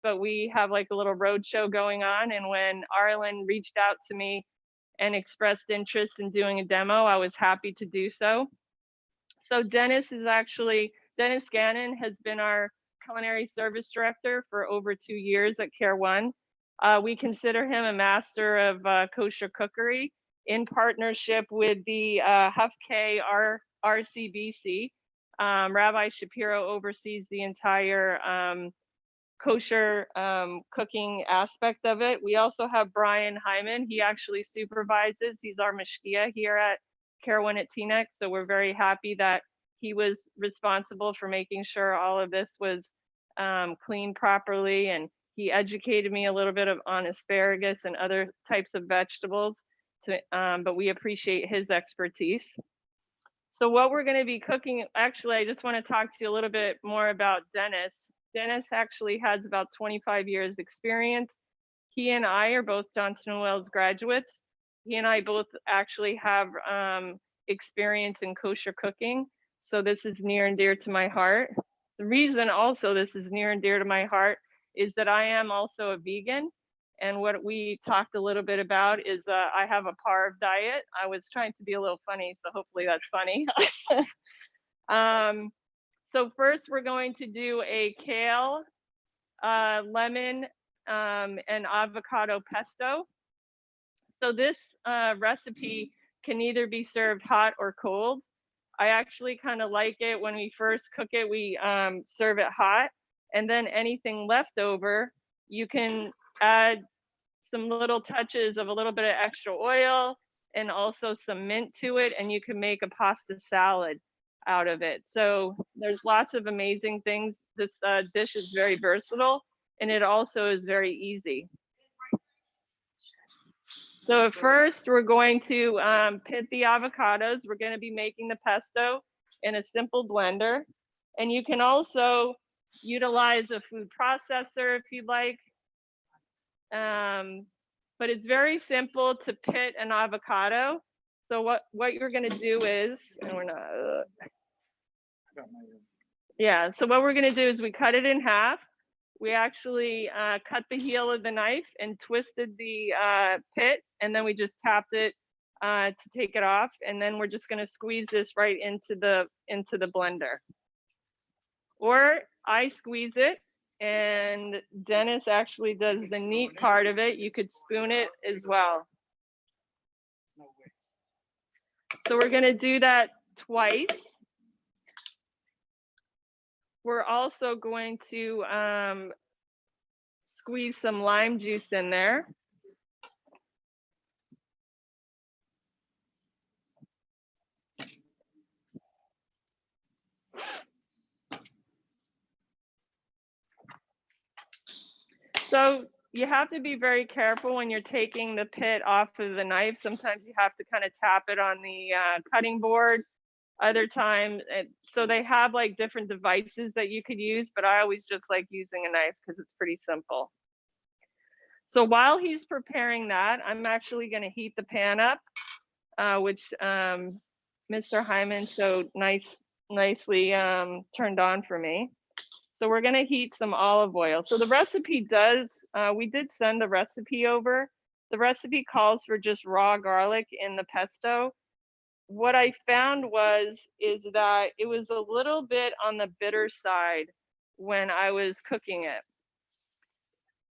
but we have like a little road show going on. And when Arlen reached out to me and expressed interest in doing a demo, I was happy to do so. So Dennis Gannon has been our culinary service director for over 2 years at CareOne. We consider him a master of kosher cookery in partnership with the Huff K RCBC. Rabbi Shapiro oversees the entire kosher cooking aspect of it. We also have Brian Hyman. He actually supervises. He's our mashkia here at CareOne at Teaneck. So we're very happy that he was responsible for making sure all of this was cleaned properly. And he educated me a little bit on asparagus and other types of vegetables, but we appreciate his expertise. So what we're going to be cooking, actually, I just want to talk to you a little bit more about Dennis. Dennis actually has about 25 years experience. He and I are both Johnson & Wales graduates. He and I both actually have experience in kosher cooking. So this is near and dear to my heart. The reason also this is near and dear to my heart is that I am also a vegan. And what we talked a little bit about is I have a parv diet. I was trying to be a little funny, so hopefully that's funny. So first we're going to do a kale, lemon, and avocado pesto. So this recipe can either be served hot or cold. I actually kind of like it when we first cook it, we serve it hot, and then anything left over, you can add some little touches of a little bit of extra oil and also some mint to it, and you can make a pasta salad out of it. So there's lots of amazing things. This dish is very versatile, and it also is very easy. So first, we're going to pit the avocados. We're going to be making the pesto in a simple blender. And you can also utilize a food processor if you'd like. But it's very simple to pit an avocado. So what you're going to do is, and we're not, yeah, so what we're going to do is we cut it in half. We actually cut the heel of the knife and twisted the pit, and then we just tapped it to take it off. And then we're just going to squeeze this right into the blender. Or I squeeze it, and Dennis actually does the neat part of it. You could spoon it as well. So we're going to do that twice. We're also going to squeeze some lime juice in there. So you have to be very careful when you're taking the pit off of the knife. Sometimes you have to kind of tap it on the cutting board. Other times, so they have like different devices that you could use, but I always just like using a knife because it's pretty simple. So while he's preparing that, I'm actually going to heat the pan up, which Mr. Hyman so nicely turned on for me. So we're going to heat some olive oil. So the recipe does, we did send the recipe over. The recipe calls for just raw garlic in the pesto. What I found is that it was a little bit on the bitter side when I was cooking it.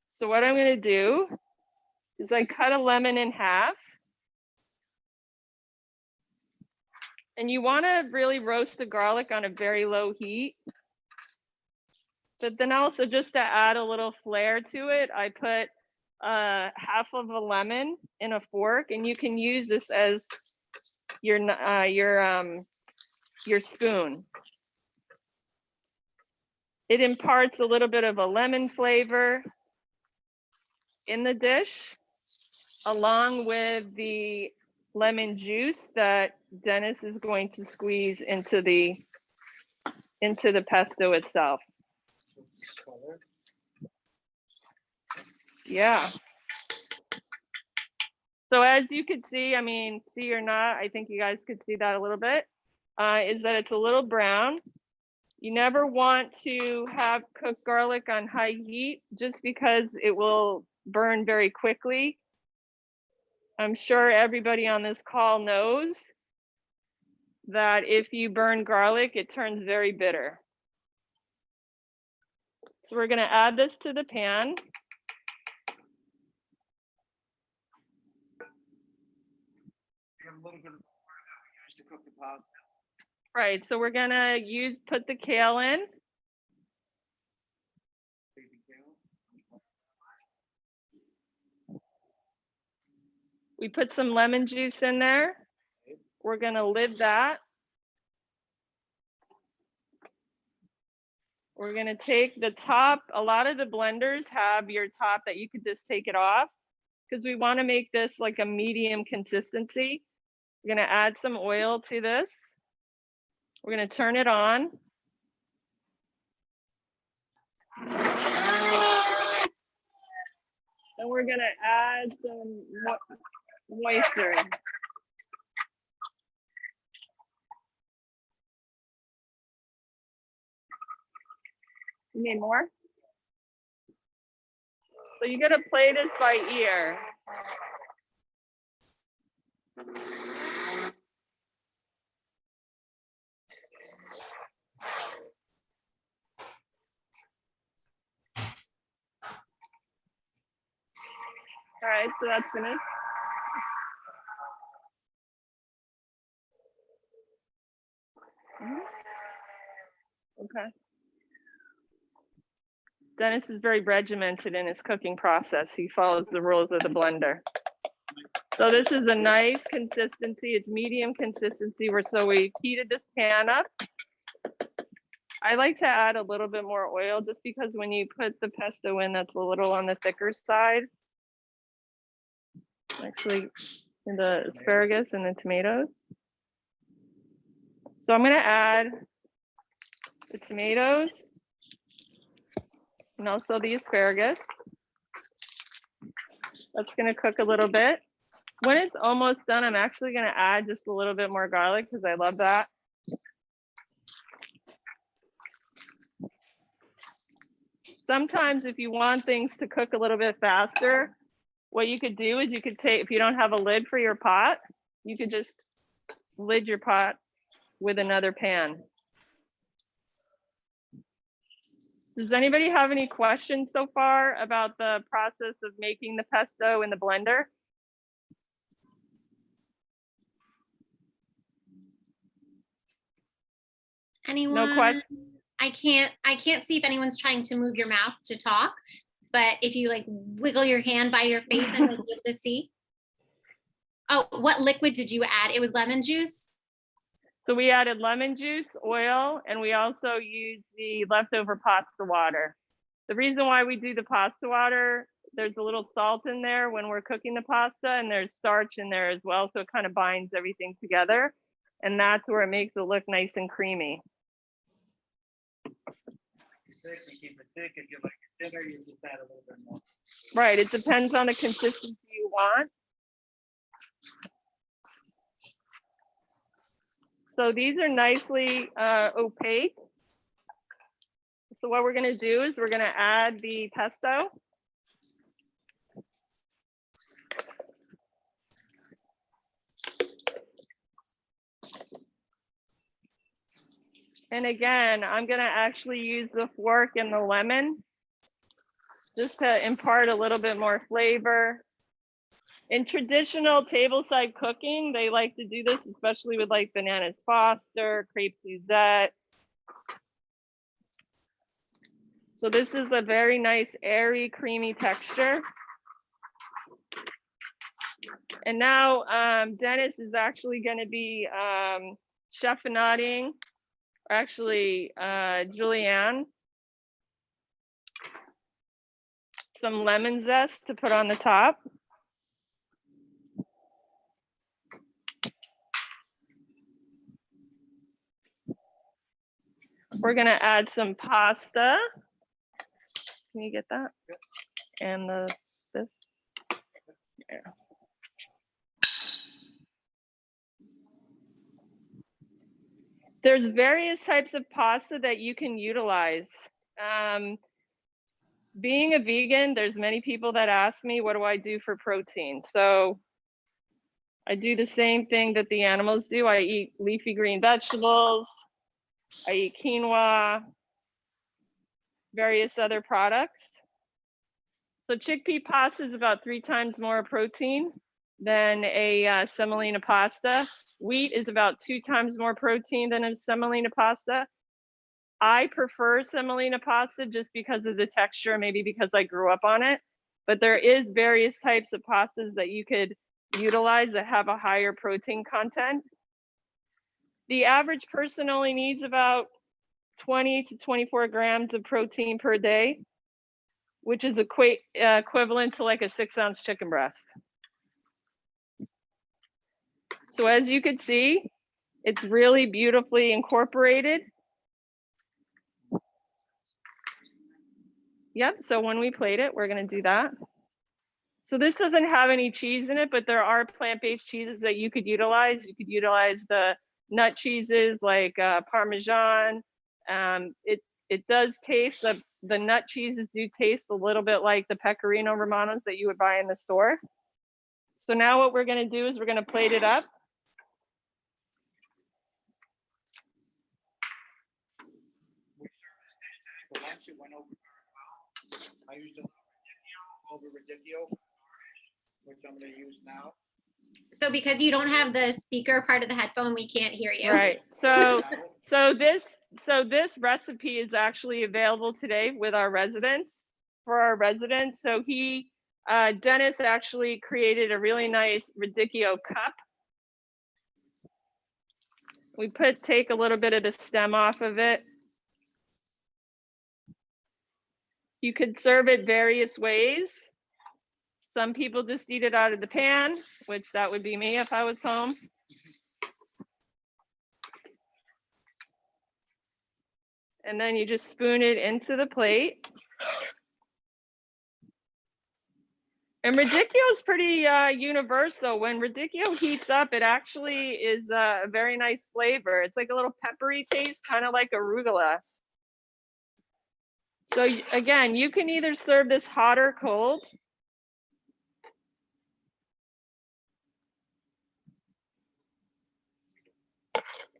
So what I'm going to do is I cut a lemon in half. And you want to really roast the garlic on a very low heat. But then also just to add a little flair to it, I put half of a lemon in a fork, and you can use this as your spoon. It imparts a little bit of a lemon flavor in the dish, along with the lemon juice that Dennis is going to squeeze into the pesto itself. Yeah. So as you could see, I mean, see or not, I think you guys could see that a little bit, is that it's a little brown. You never want to have cooked garlic on high heat just because it will burn very quickly. I'm sure everybody on this call knows that if you burn garlic, it turns very bitter. So we're going to add this to the pan. A little bit of water that we use to cook the pasta. Right, so we're going to put the kale in. Baby kale. We put some lemon juice in there. We're going to lid that. We're going to take the top. A lot of the blenders have your top that you could just take it off because we want to make this like a medium consistency. We're going to add some oil to this. We're going to turn it on. Then we're going to add some moisture. You need more? So you got to play this by ear. All right, so that's finished. Okay. Dennis is very regimented in his cooking process. He follows the rules of the blender. So this is a nice consistency. It's medium consistency. So we heated this pan up. I like to add a little bit more oil just because when you put the pesto in, that's a little on the thicker side. Actually, in the asparagus and the tomatoes. So I'm going to add the tomatoes and also the asparagus. That's going to cook a little bit. When it's almost done, I'm actually going to add just a little bit more garlic because I love that. Sometimes if you want things to cook a little bit faster, what you could do is you could take, if you don't have a lid for your pot, you could just lid your pot with another pan. Does anybody have any questions so far about the process of making the pesto in the blender? Anyone? No question. I can't see if anyone's trying to move your mouth to talk, but if you like wiggle your hand by your face, I might be able to see. Oh, what liquid did you add? It was lemon juice? So we added lemon juice, oil, and we also used the leftover pasta water. The reason why we do the pasta water, there's a little salt in there when we're cooking the pasta, and there's starch in there as well, so it kind of binds everything together, and that's where it makes it look nice and creamy. Thick, you keep it thick. If you like it thinner, you just add a little bit more. Right, it depends on the consistency you want. So these are nicely opaque. So what we're going to do is we're going to add the pesto. And again, I'm going to actually use the fork and the lemon just to impart a little bit more flavor. In traditional tableside cooking, they like to do this, especially with like bananas Foster, crepe Suzette. So this is a very nice, airy, creamy texture. And now Dennis is actually going to be chiffonading, or actually Julianne, some lemon zest to put on the top. We're going to add some pasta. Can you get that? And this. Yeah. There's various types of pasta that you can utilize. Being a vegan, there's many people that ask me, what do I do for protein? So I do the same thing that the animals do. I eat leafy green vegetables. I eat quinoa, various other products. So chickpea pasta is about 3 times more protein than a semolina pasta. Wheat is about 2 times more protein than a semolina pasta. I prefer semolina pasta just because of the texture, maybe because I grew up on it. But there is various types of pastas that you could utilize that have a higher protein content. The average person only needs about 20 to 24 grams of protein per day, which is equivalent to like a 6-ounce chicken breast. So as you can see, it's really beautifully incorporated. Yep, so when we plate it, we're gonna do that. So this doesn't have any cheese in it, but there are plant-based cheeses that you could utilize. You could utilize the nut cheeses like Parmesan. It does taste, the nut cheeses do taste a little bit like the Pecorino Romanos that you would buy in the store. So now what we're gonna do is we're gonna plate it up. We served this dish today for lunch. It went over very well. I used a little radicchio, which I'm going to use now. So because you don't have the speaker part of the headphone, we can't hear you. Right. So this recipe is actually available today with our residents, for our residents. So Dennis actually created a really nice radicchio cup. We take a little bit of the stem off of it. You could serve it various ways. Some people just eat it out of the pan, which that would be me if I was home. And then you just spoon it into the plate. And radicchio is pretty universal. When radicchio heats up, it actually is a very nice flavor. It's like a little peppery taste, kind of like arugula. So again, you can either serve this hot or cold.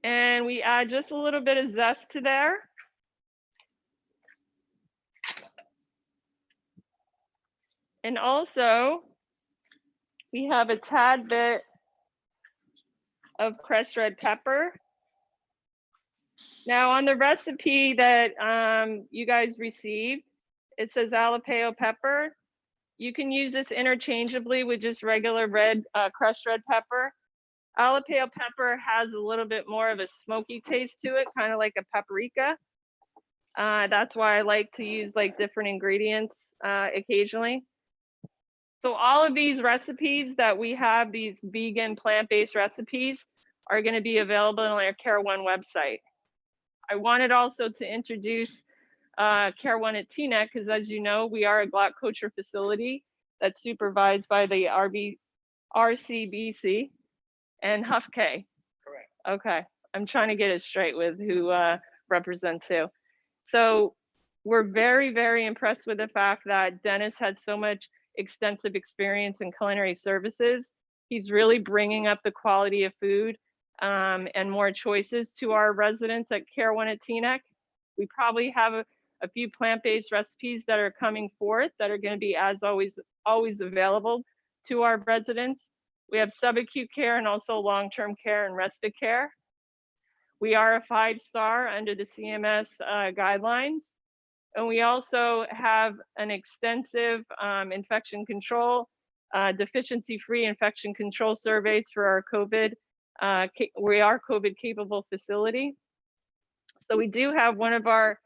And we add just a little bit of zest to there. And also, we have a tad bit of crushed red pepper. Now on the recipe that you guys received, it says jalapeno pepper. You can use this interchangeably with just regular crushed red pepper. Jalapeno pepper has a little bit more of a smoky taste to it, kind of like a paprika. That's why I like to use like different ingredients occasionally. So all of these recipes that we have, these vegan plant-based recipes, are going to be available on our CareOne website. I wanted also to introduce CareOne at Teaneck, because as you know, we are a block kosher facility that's supervised by the RCBC and HuffK. Correct. Okay, I'm trying to get it straight with who represents who. So we're very, very impressed with the fact that Dennis had so much extensive experience in culinary services. He's really bringing up the quality of food and more choices to our residents at CareOne at Teaneck. We probably have a few plant-based recipes that are coming forth that are going to be, as always available to our residents. We have subacute care and also long-term care and respite care. We are a 5-star under the CMS guidelines. And we also have an extensive infection control, deficiency-free infection control surveys for our COVID. We are COVID capable facility. So we do have one of our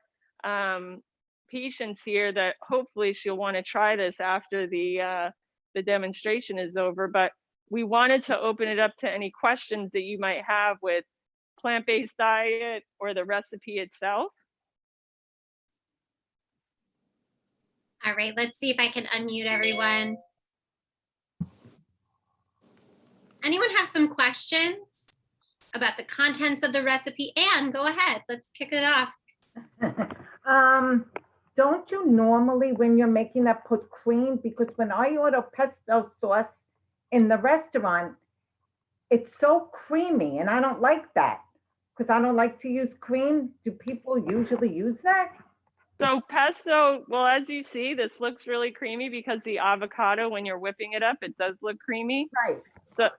patients here that hopefully she'll want to try this after the demonstration is over, but we wanted to open it up to any questions that you might have with plant-based diet or the recipe itself. All right, let's see if I can unmute everyone. Anyone have some questions? about the contents of the recipe. Anne, go ahead. Let's kick it off. Don't you normally, when you're making that, put cream? Because when I order pesto sauce in the restaurant, it's so creamy and I don't like that because I don't like to use cream. Do people usually use that? So pesto, well, as you see, this looks really creamy because the avocado, when you're whipping it up, it does look creamy. Right. So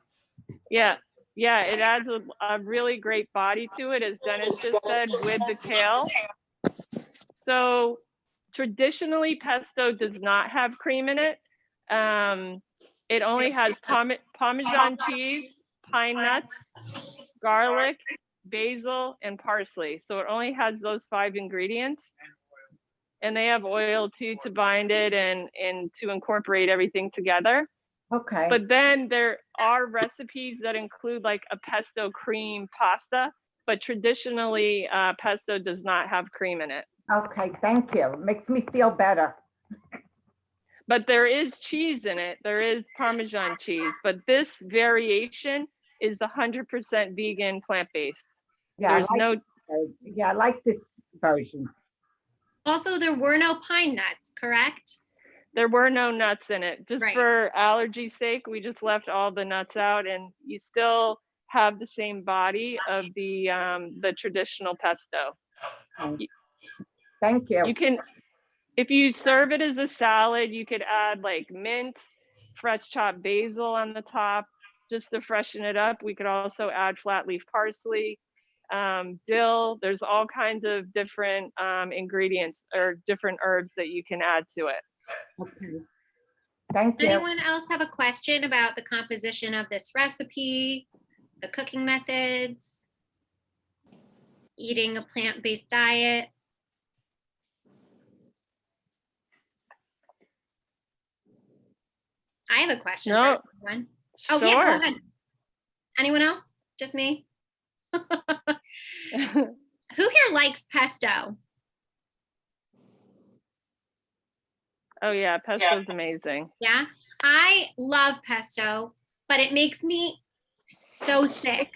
yeah, it adds a really great body to it, as Dennis just said, with the kale. So traditionally, pesto does not have cream in it. It only has Parmesan cheese, pine nuts, garlic, basil, and parsley. So it only has those 5 ingredients. And they have oil too to bind it and to incorporate everything together. Okay. But then there are recipes that include like a pesto cream pasta, but traditionally pesto does not have cream in it. Okay, thank you. It makes me feel better. But there is cheese in it. There is Parmesan cheese, but this variation is 100% vegan, plant-based. Yeah, There's no, I like this version. Also, there were no pine nuts, correct? there were no nuts in it. Just Right. for allergy's sake, we just left all the nuts out, and you still have the same body of the traditional pesto. Thank you. You can, if you serve it as a salad, you could add like mint, fresh chopped basil on the top, just to freshen it up. We could also add flat leaf parsley, dill. There's all kinds of different ingredients or different herbs that you can add to it. Okay. Thank you. Anyone else have a question about the composition of this recipe, the cooking methods, eating a plant-based diet? I have a question. No. For everyone. Oh, yeah, go Sure. ahead. Anyone else? Just me? Who here likes pesto? Oh yeah, pesto's amazing. Yeah, I love pesto, but it makes me so sick.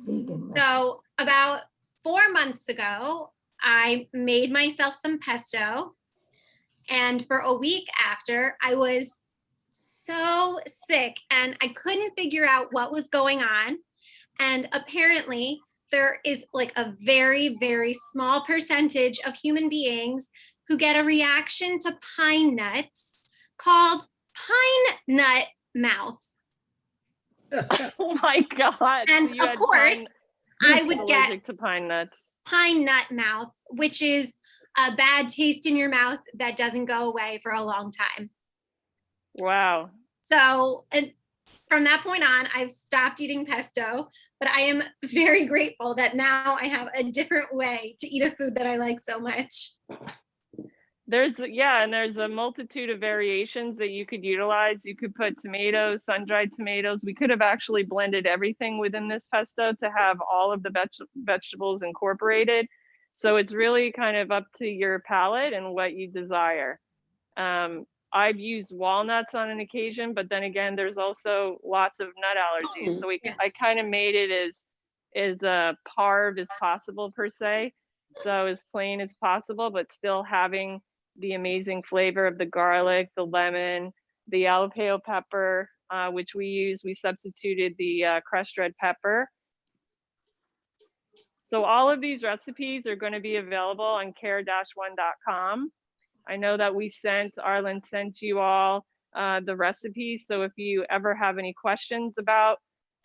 Vegan. So about 4 months ago, I made myself some pesto. And for a week after, I was so sick and I couldn't figure out what was going on. And apparently there is like a very, very small percentage of human beings who get a reaction to pine nuts called pine nut mouth. Oh my God. And You of had course, I would get allergic to pine nuts. pine nut mouth, which is a bad taste in your mouth that doesn't go away for a long time. Wow. So, and from that point on, I've stopped eating pesto, but I am very grateful that now I have a different way to eat a food that I like so much. There's a multitude of variations that you could utilize. You could put tomatoes, sun-dried tomatoes. We could have actually blended everything within this pesto to have all of the vegetables incorporated. So it's really kind of up to your palate and what you desire. I've used walnuts on an occasion, but then again, there's also lots of nut allergies. So I kind of made it as parve as possible per se. So as plain as possible, but still having the amazing flavor of the garlic, the lemon, the jalapeno pepper, which we substituted the crushed red pepper. So all of these recipes are going to be available on care-one.com. I know that Arlen sent you all the recipes. So if you ever have any questions about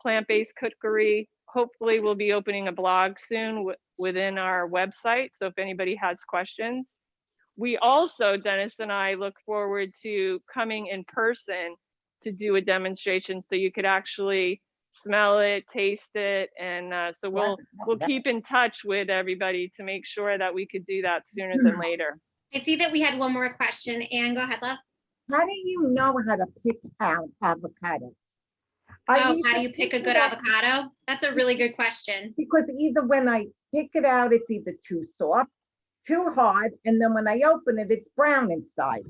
plant-based cookery, hopefully we'll be opening a blog soon within our website. So if anybody has questions, we also, Dennis and I, look forward to coming in person to do a demonstration so you could actually smell it, taste it. And so we'll keep in touch with everybody to make sure that we could do that sooner than later. I see that we had one more question. Anne, go ahead, love. How do you know how to pick out avocados? How do you pick a good avocado? That's a really good question. Because either when I pick it out, it's either too soft, too hard, and then when I open it, it's brown inside.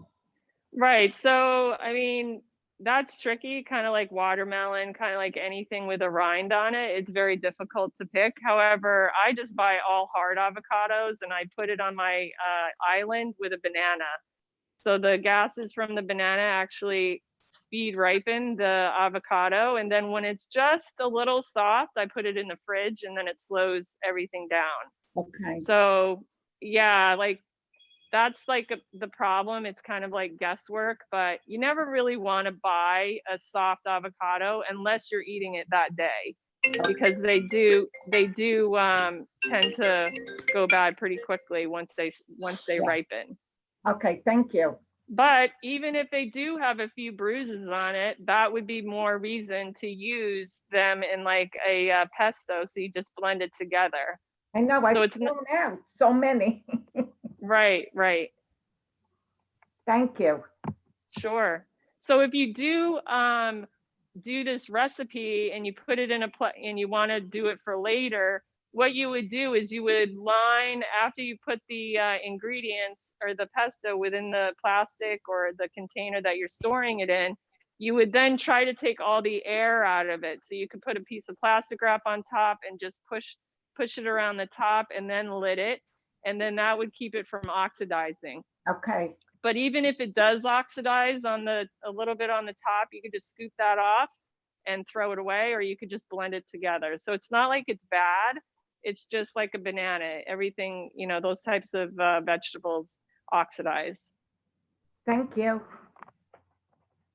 Right. So, I mean, that's tricky, kind of like watermelon, kind of like anything with a rind on it. It's very difficult to pick. However, I just buy all hard avocados and I put it on my island with a banana. So the gases from the banana actually speed ripen the avocado. And then when it's just a little soft, I put it in the fridge and then it slows everything down. Okay, So yeah, like that's like the problem. It's kind of like guesswork, but you never really want to buy a soft avocado unless you're eating it that day, because they do tend to go bad pretty quickly once they Yeah. ripen. okay, thank you. But even if they do have a few bruises on it, that would be more reason to use them in like a pesto. So you just blend it together. I know, So I it's thrown out so many. right. Thank you. Sure. So if you do this recipe and you put it in and you want to do it for later, what you would do is you would line, after you put the ingredients or the pesto within the plastic or the container that you're storing it in, you would then try to take all the air out of it. So you could put a piece of plastic wrap on top and just push it around the top and then lid it. And then that would keep it from oxidizing. Okay, But even if it does oxidize a little bit on the top, you could just scoop that off and throw it away, or you could just blend it together. So it's not like it's bad. It's just like a banana. Everything, those types of vegetables oxidize. thank you.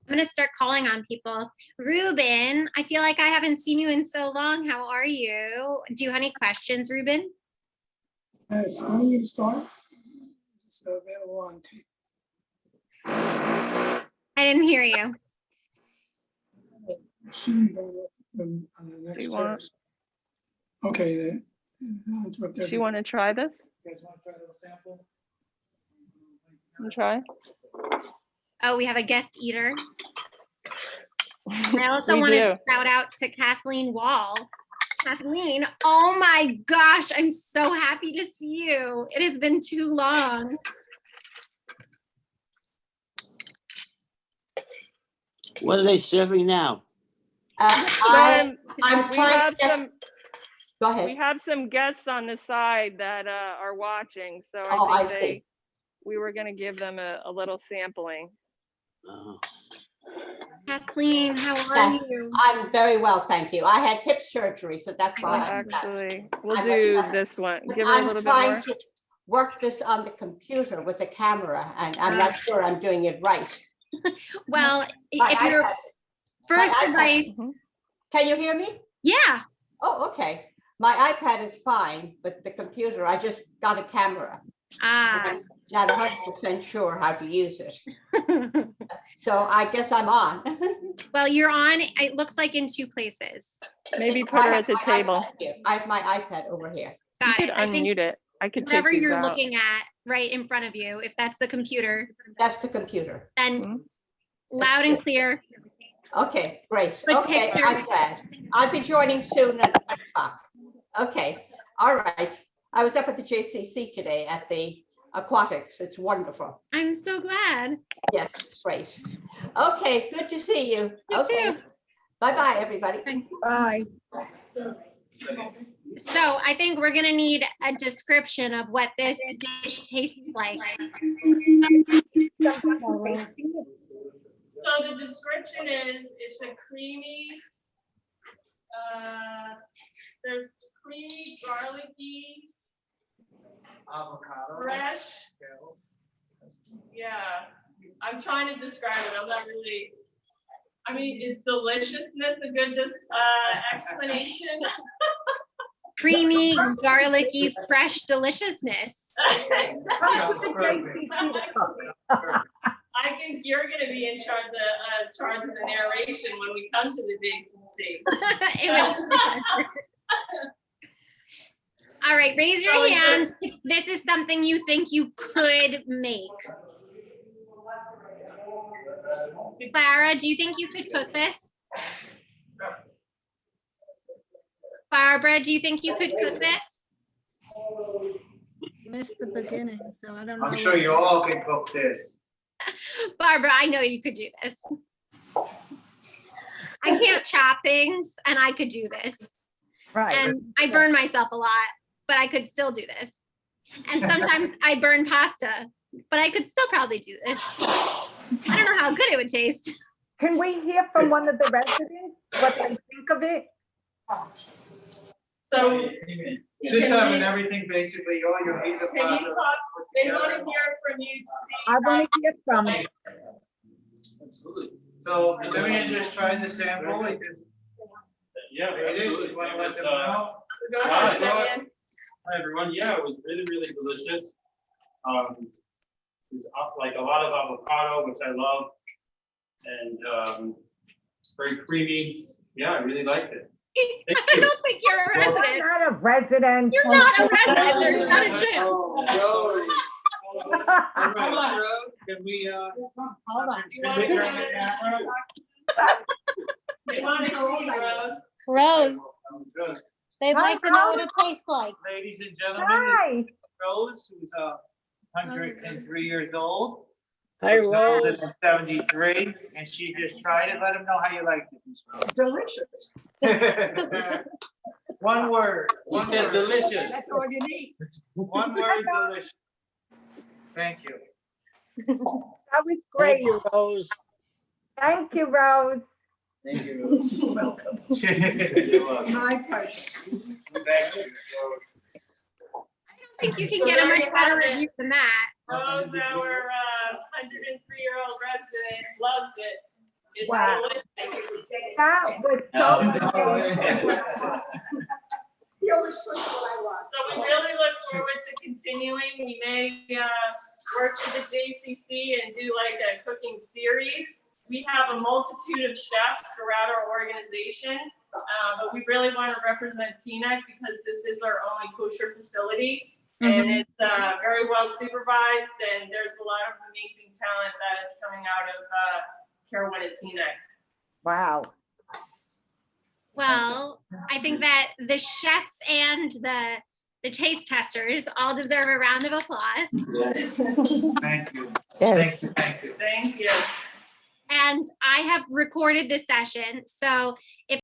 I'm gonna start calling on people. Ruben, I feel like I haven't seen you in so long. How are you? Do you have any questions, Ruben? Yes, when are we gonna start? Is this available on tape? I didn't hear you. Machine going off on the next you want- terrace. Okay. I'll interrupt Does she want to try this? You guys want to try a little sample? Want to try? Oh, we have a guest eater. I also We want to do. shout out to Kathleen Wall. Kathleen, oh my gosh, I'm so happy to see you. It has been too long. What are they serving now? I'm I'm trying to get, go we ahead. have some guests on the side that are watching, so Oh, I I think see. we were going to give them a little sampling. Oh, Kathleen, how are Kath- you? I'm very well, thank you. I had hip surgery, so that's why I'm not. Actually, we'll I'm do upset. this one. But Give her a I'm little bit more. trying to work this on the computer with the camera, and I'm not sure I'm doing it right. Well, My if your iPad- first iPad- device, Can you hear me? yeah. Oh, okay. My iPad is fine, but the computer, I just got a camera. Ah. Not 100% sure how to use it. So I guess I'm on. Well, you're on, it looks like in two places. Maybe put her at the I have my table. iPad here. I have my iPad over here. You Got could it. I think unmute it. I could take whatever these you're out. looking at right in front of you, if that's the computer, That's the computer. then Mhm. loud and clear. Okay, great. Good Okay, picture. I'm glad. I'll be joining soon at 9 o'clock. Okay, all right. I was up at the JCC today at the aquatics. It's wonderful. I'm so glad. Yes, it's great. Okay, good to see you. You Okay. too. Bye-bye, everybody. Bye. So I think we're gonna need a description of what this dish tastes like. So the description is, it's a creamy, there's creamy, garlicky, Avocado. fresh. Kale. Yeah, I'm trying to describe it. I'm not really, I mean, is deliciousness a good explanation? Creamy, garlicky, fresh deliciousness. I think you're gonna be in charge of the narration when we come to the JCC. It would- All right, raise your So hand if this is something you think you could make. Clara, do you think you could cook this? Barbara, do you think you could cook this? Missed the beginning, so I don't know. I'm sure you all can cook this. Barbara, I know you could do this. I can't chop things and I could do this. Right. And I burn myself a lot, but I could still do this. And sometimes I burn pasta, but I could still probably do this. I don't know how good it would taste. Can we hear from one of the residents, what they think of it? So System and everything, basically, all your visa can you plaza. talk, they want to hear from you to see. I want to hear from it. Absolutely. So Vivian just tried the sample. He just Yeah, made it. absolutely. You wanna It let was, them know? Go Hi. ahead, Vivian. Hi, everyone. Yeah, it was really, really delicious. It's like a lot of avocado, which I love, and very creamy. Yeah, I really liked it. Thank I you. don't think you're a I'm resident. not a resident. You're not a resident. There's not a chance. Rose. All right, Rose, can we, Hold on. can we turn the camera? They want to see Rose. Rose, Good. they'd like to know what it tastes like. Ladies and gentlemen, this Hi. is Rose, who's 103 years old. Hi, was founded Rose. in 73, and she just tried it. Let them know how you liked it, Ms. Rose. Delicious. One word. She One said word. delicious. all you need. One word, delicious. Thank you. That was great. Thank you, Rose. Thank you, Rose. Thank you. Welcome. You're welcome. My pleasure. Thank you. I don't think you can get a much better review than that. Rose, our 103-year-old resident, loves it. It's Wow. delicious. That was so great. He always was what I was. So we really look forward to continuing. We may work with the JCC and do like a cooking series. We have a multitude of chefs throughout our organization, but we really want to represent Teaneck because this is our only kosher facility. And it's very well supervised, and there's a lot of amazing talent that is coming out of CareOne at Teaneck. Wow. Well, I think that the chefs and the taste testers all deserve a round of applause. Thank you. Yes. Thank you. Thank you. Thank you. And I have recorded this session. So if